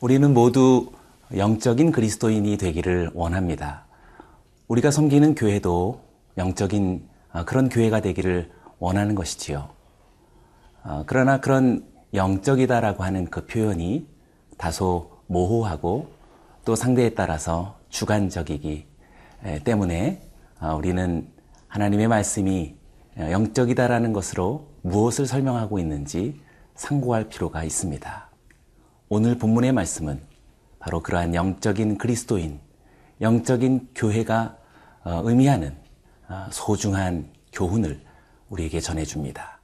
우리는 모두 영적인 그리스도인이 되기를 원합니다. 우리가 섬기는 교회도 영적인 그런 교회가 되기를 원하는 것이지요. 그러나 그런 영적이다라고 하는 그 표현이 다소 모호하고 또 상대에 따라서 주관적이기 때문에 우리는 하나님의 말씀이 영적이다라는 것으로 무엇을 설명하고 있는지 상고할 필요가 있습니다. 오늘 본문의 말씀은 바로 그러한 영적인 그리스도인, 영적인 교회가 의미하는 소중한 교훈을 우리에게 전해줍니다.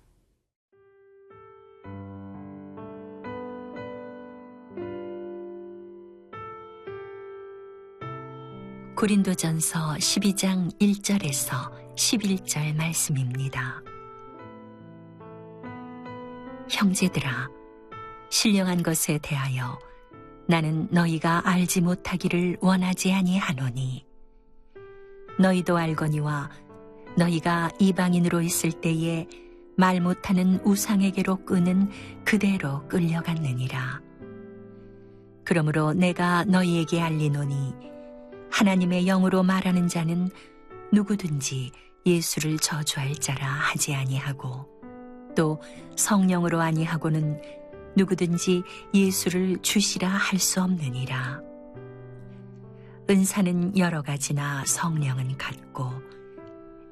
고린도전서 12장 1절에서 11절 말씀입니다. 형제들아, 신령한 것에 대하여 나는 너희가 알지 못하기를 원하지 아니하노니 너희도 알거니와 너희가 이방인으로 있을 때에 말 못하는 우상에게로 끄는 그대로 끌려갔느니라. 그러므로 내가 너희에게 알리노니 하나님의 영으로 말하는 자는 누구든지 예수를 저주할 자라 하지 아니하고 또 성령으로 아니하고는 누구든지 예수를 주시라 할 수 없느니라. 은사는 여러 가지나 성령은 같고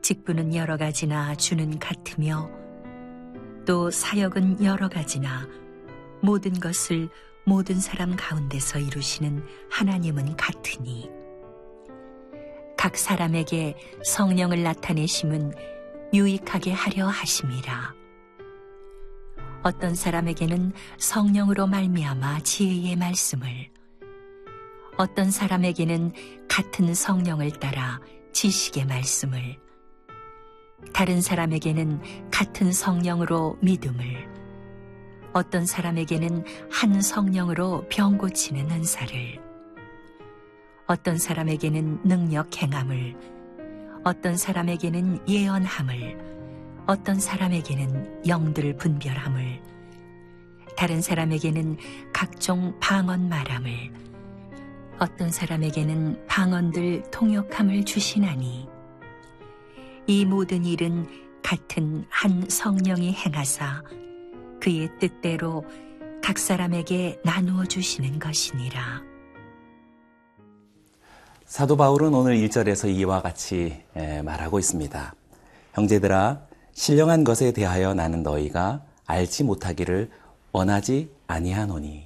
직분은 여러 가지나 주는 같으며 또 사역은 여러 가지나 모든 것을 모든 사람 가운데서 이루시는 하나님은 같으니 각 사람에게 성령을 나타내심은 유익하게 하려 하심이라. 어떤 사람에게는 성령으로 말미암아 지혜의 말씀을, 어떤 사람에게는 같은 성령을 따라 지식의 말씀을, 다른 사람에게는 같은 성령으로 믿음을, 어떤 사람에게는 한 성령으로 병 고치는 은사를, 어떤 사람에게는 능력 행함을, 어떤 사람에게는 예언함을, 어떤 사람에게는 영들 분별함을, 다른 사람에게는 각종 방언 말함을, 어떤 사람에게는 방언들 통역함을 주시나니 이 모든 일은 같은 한 성령이 행하사 그의 뜻대로 각 사람에게 나누어 주시는 것이니라. 사도 바울은 오늘 1절에서 이와 같이 말하고 있습니다. 형제들아, 신령한 것에 대하여 나는 너희가 알지 못하기를 원하지 아니하노니.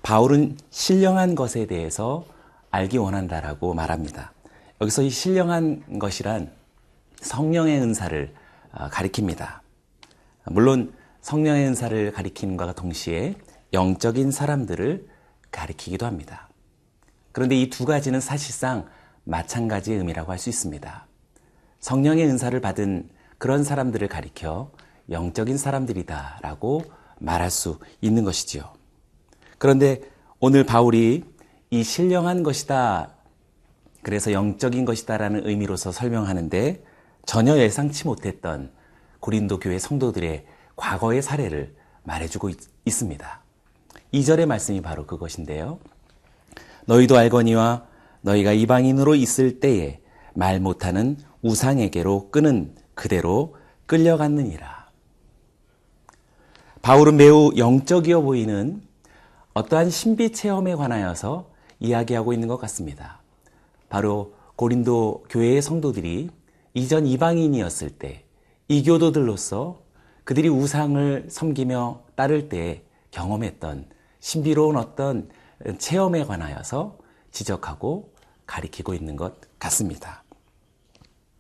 바울은 신령한 것에 대해서 알기 원한다라고 말합니다. 여기서 이 신령한 것이란 성령의 은사를 가리킵니다. 물론 성령의 은사를 가리킴과 동시에 영적인 사람들을 가리키기도 합니다. 그런데 이 두 가지는 사실상 마찬가지의 의미라고 할 수 있습니다. 성령의 은사를 받은 그런 사람들을 가리켜 영적인 사람들이다라고 말할 수 있는 것이지요. 그런데 오늘 바울이 이 신령한 것이다, 그래서 영적인 것이다라는 의미로서 설명하는데 전혀 예상치 못했던 고린도 교회 성도들의 과거의 사례를 말해주고 있습니다. 2절의 말씀이 바로 그것인데요. 너희도 알거니와 너희가 이방인으로 있을 때에 말 못하는 우상에게로 끄는 그대로 끌려갔느니라. 바울은 매우 영적이어 보이는 어떠한 신비 체험에 관하여서 이야기하고 있는 것 같습니다. 바로 고린도 교회의 성도들이 이전 이방인이었을 때 이교도들로서 그들이 우상을 섬기며 따를 때 경험했던 신비로운 어떤 체험에 관하여서 지적하고 가리키고 있는 것 같습니다.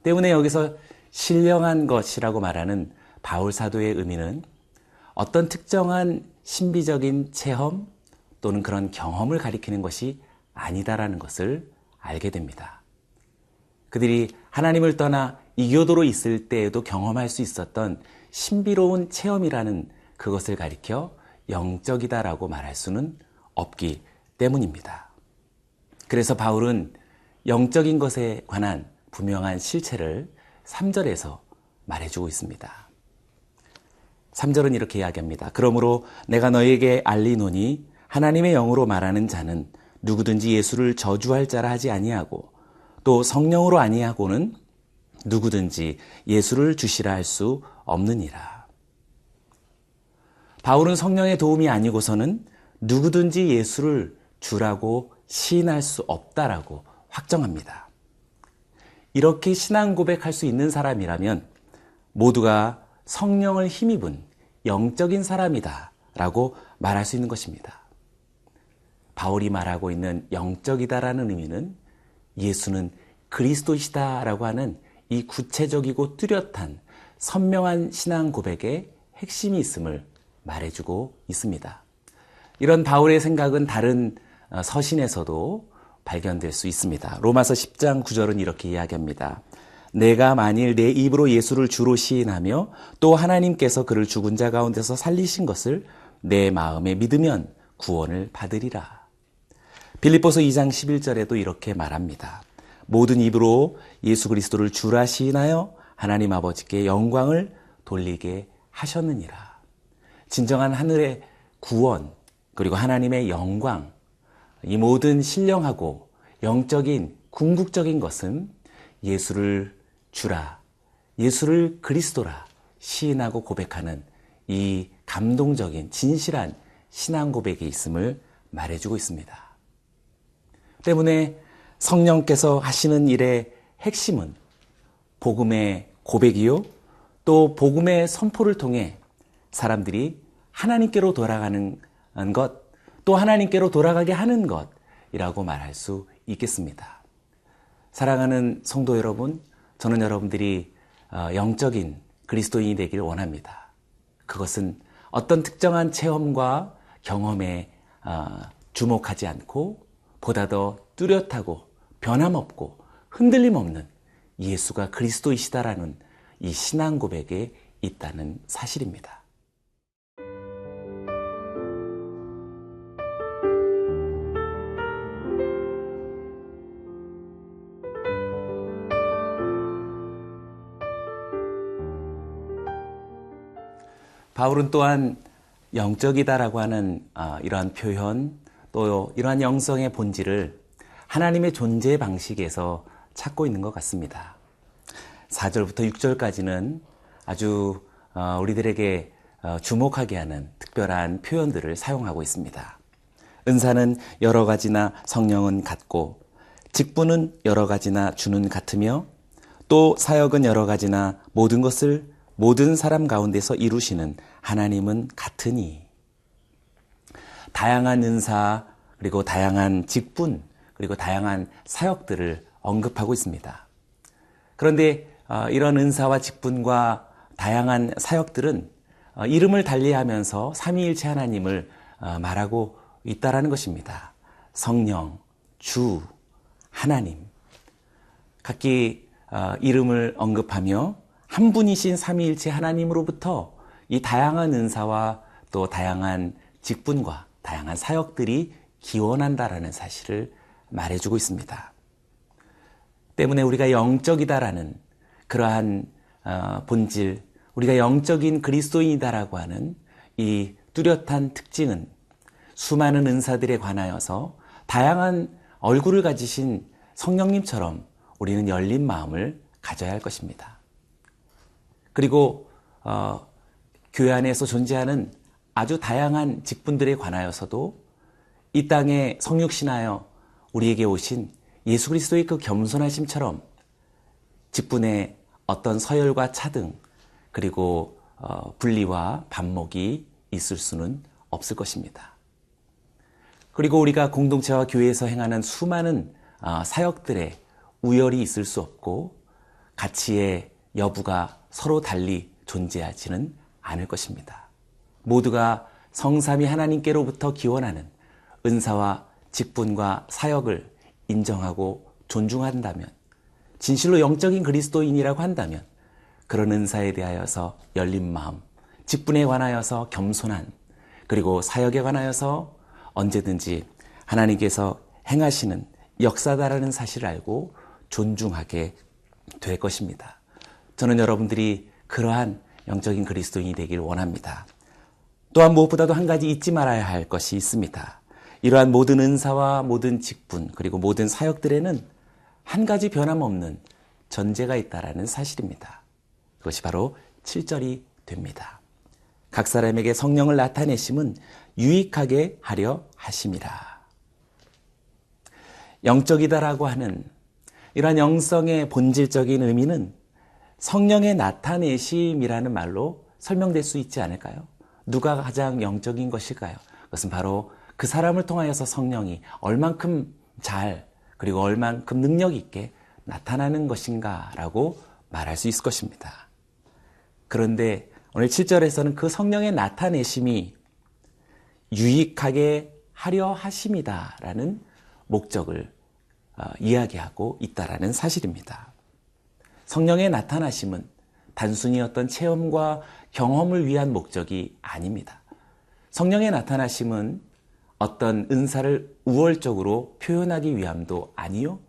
때문에 여기서 신령한 것이라고 말하는 바울 사도의 의미는 어떤 특정한 신비적인 체험 또는 그런 경험을 가리키는 것이 아니다라는 것을 알게 됩니다. 그들이 하나님을 떠나 이교도로 있을 때에도 경험할 수 있었던 신비로운 체험이라는 그것을 가리켜 영적이다라고 말할 수는 없기 때문입니다. 그래서 바울은 영적인 것에 관한 분명한 실체를 3절에서 말해주고 있습니다. 3절은 이렇게 이야기합니다. 그러므로 내가 너희에게 알리노니 하나님의 영으로 말하는 자는 누구든지 예수를 저주할 자라 하지 아니하고 또 성령으로 아니하고는 누구든지 예수를 주시라 할 수 없느니라. 바울은 성령의 도움이 아니고서는 누구든지 예수를 주라고 시인할 수 없다라고 확정합니다. 이렇게 신앙 고백할 수 있는 사람이라면 모두가 성령을 힘입은 영적인 사람이다 라고 말할 수 있는 것입니다. 바울이 말하고 있는 영적이다라는 의미는 예수는 그리스도이시다라고 하는 이 구체적이고 뚜렷한 선명한 신앙 고백의 핵심이 있음을 말해주고 있습니다. 이런 바울의 생각은 다른 서신에서도 발견될 수 있습니다. 로마서 10장 9절은 이렇게 이야기합니다. 내가 만일 내 입으로 예수를 주로 시인하며 또 하나님께서 그를 죽은 자 가운데서 살리신 것을 내 마음에 믿으면 구원을 받으리라. 빌립보서 2장 11절에도 이렇게 말합니다. 모든 입으로 예수 그리스도를 주라 시인하여 하나님 아버지께 영광을 돌리게 하셨느니라. 진정한 하늘의 구원 그리고 하나님의 영광, 이 모든 신령하고 영적인 궁극적인 것은 예수를 주라, 예수를 그리스도라 시인하고 고백하는 이 감동적인 진실한 신앙 고백이 있음을 말해주고 있습니다. 때문에 성령께서 하시는 일의 핵심은 복음의 고백이요, 또 복음의 선포를 통해 사람들이 하나님께로 돌아가는 것, 또 하나님께로 돌아가게 하는 것이라고 말할 수 있겠습니다. 사랑하는 성도 여러분, 저는 여러분들이 영적인 그리스도인이 되기를 원합니다. 그것은 어떤 특정한 체험과 경험에 주목하지 않고 보다 더 뚜렷하고 변함없고 흔들림 없는 예수가 그리스도이시다라는 이 신앙 고백에 있다는 사실입니다. 바울은 또한 영적이다라고 하는 이러한 표현, 또 이러한 영성의 본질을 하나님의 존재 방식에서 찾고 있는 것 같습니다. 4절부터 6절까지는 아주 우리들에게 주목하게 하는 특별한 표현들을 사용하고 있습니다. 은사는 여러 가지나 성령은 같고 직분은 여러 가지나 주는 같으며 또 사역은 여러 가지나 모든 것을 모든 사람 가운데서 이루시는 하나님은 같으니. 다양한 은사, 그리고 다양한 직분, 그리고 다양한 사역들을 언급하고 있습니다. 그런데 이런 은사와 직분과 다양한 사역들은 이름을 달리하면서 삼위일체 하나님을 말하고 있다라는 것입니다. 성령, 주, 하나님. 각기 이름을 언급하며 한 분이신 삼위일체 하나님으로부터 이 다양한 은사와 또 다양한 직분과 다양한 사역들이 기원한다라는 사실을 말해주고 있습니다. 때문에 우리가 영적이다라는 그러한 본질, 우리가 영적인 그리스도인이다라고 하는 이 뚜렷한 특징은 수많은 은사들에 관하여서 다양한 얼굴을 가지신 성령님처럼 우리는 열린 마음을 가져야 할 것입니다. 그리고 교회 안에서 존재하는 아주 다양한 직분들에 관하여서도 이 땅에 성육신하여 우리에게 오신 예수 그리스도의 그 겸손하심처럼 직분에 어떤 서열과 차등 그리고 분리와 반목이 있을 수는 없을 것입니다. 그리고 우리가 공동체와 교회에서 행하는 수많은 사역들에 우열이 있을 수 없고 가치의 여부가 서로 달리 존재하지는 않을 것입니다. 모두가 성삼위 하나님께로부터 기원하는 은사와 직분과 사역을 인정하고 존중한다면, 진실로 영적인 그리스도인이라고 한다면 그런 은사에 대하여서 열린 마음, 직분에 관하여서 겸손한, 그리고 사역에 관하여서 언제든지 하나님께서 행하시는 역사다라는 사실을 알고 존중하게 될 것입니다. 저는 여러분들이 그러한 영적인 그리스도인이 되길 원합니다. 또한 무엇보다도 한 가지 잊지 말아야 할 것이 있습니다. 이러한 모든 은사와 모든 직분 그리고 모든 사역들에는 한 가지 변함없는 전제가 있다라는 사실입니다. 그것이 바로 7절이 됩니다. 각 사람에게 성령을 나타내심은 유익하게 하려 하심이라. 영적이다라고 하는 이러한 영성의 본질적인 의미는 성령의 나타내심이라는 말로 설명될 수 있지 않을까요? 누가 가장 영적인 것일까요? 그것은 바로 그 사람을 통하여서 성령이 얼만큼 잘 그리고 얼만큼 능력 있게 나타나는 것인가라고 말할 수 있을 것입니다. 그런데 오늘 7절에서는 그 성령의 나타내심이 유익하게 하려 하심이다라는 목적을 이야기하고 있다라는 사실입니다. 성령의 나타나심은 단순히 어떤 체험과 경험을 위한 목적이 아닙니다. 성령의 나타나심은 어떤 은사를 우월적으로 표현하기 위함도 아니요,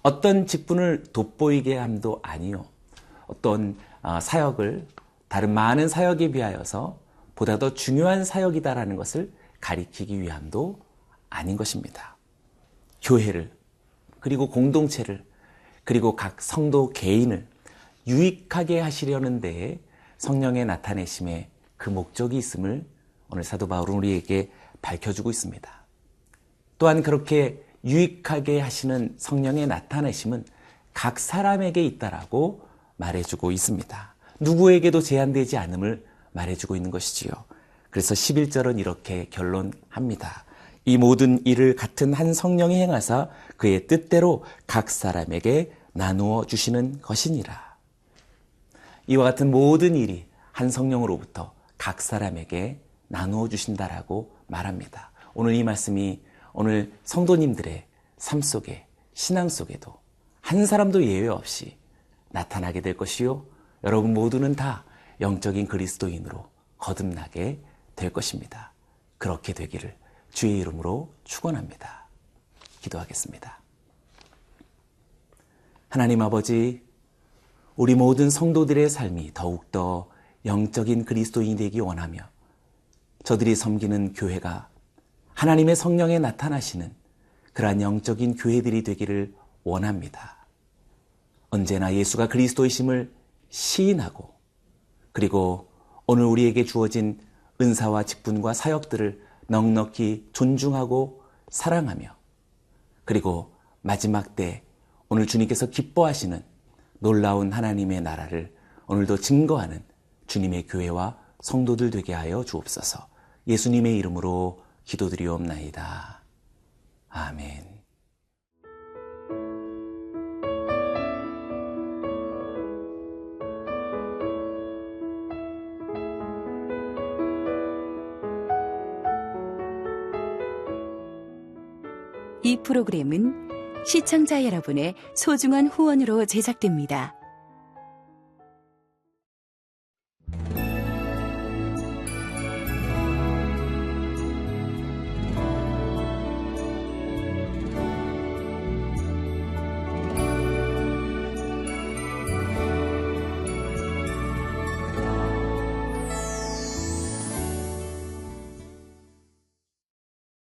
어떤 직분을 돋보이게 함도 아니요, 어떤 사역을 다른 많은 사역에 비하여서 보다 더 중요한 사역이다라는 것을 가리키기 위함도 아닌 것입니다. 교회를, 그리고 공동체를, 그리고 각 성도 개인을 유익하게 하시려는 데에 성령의 나타내심에 그 목적이 있음을 오늘 사도 바울은 우리에게 밝혀주고 있습니다. 또한 그렇게 유익하게 하시는 성령의 나타내심은 각 사람에게 있다라고 말해주고 있습니다. 누구에게도 제한되지 않음을 말해주고 있는 것이지요. 그래서 11절은 이렇게 결론합니다. 이 모든 일을 같은 한 성령이 행하사 그의 뜻대로 각 사람에게 나누어 주시는 것이니라. 이와 같은 모든 일이 한 성령으로부터 각 사람에게 나누어 주신다라고 말합니다. 오늘 이 말씀이 오늘 성도님들의 삶 속에, 신앙 속에도 한 사람도 예외 없이 나타나게 될 것이요, 여러분 모두는 다 영적인 그리스도인으로 거듭나게 될 것입니다. 그렇게 되기를 주의 이름으로 축원합니다. 기도하겠습니다. 하나님 아버지, 우리 모든 성도들의 삶이 더욱더 영적인 그리스도인이 되기 원하며 저들이 섬기는 교회가 하나님의 성령에 나타나시는 그러한 영적인 교회들이 되기를 원합니다. 언제나 예수가 그리스도이심을 시인하고, 그리고 오늘 우리에게 주어진 은사와 직분과 사역들을 넉넉히 존중하고 사랑하며, 그리고 마지막 때 오늘 주님께서 기뻐하시는 놀라운 하나님의 나라를 오늘도 증거하는 주님의 교회와 성도들 되게 하여 주옵소서. 예수님의 이름으로 기도드리옵나이다. 아멘. 이 프로그램은 시청자 여러분의 소중한 후원으로 제작됩니다.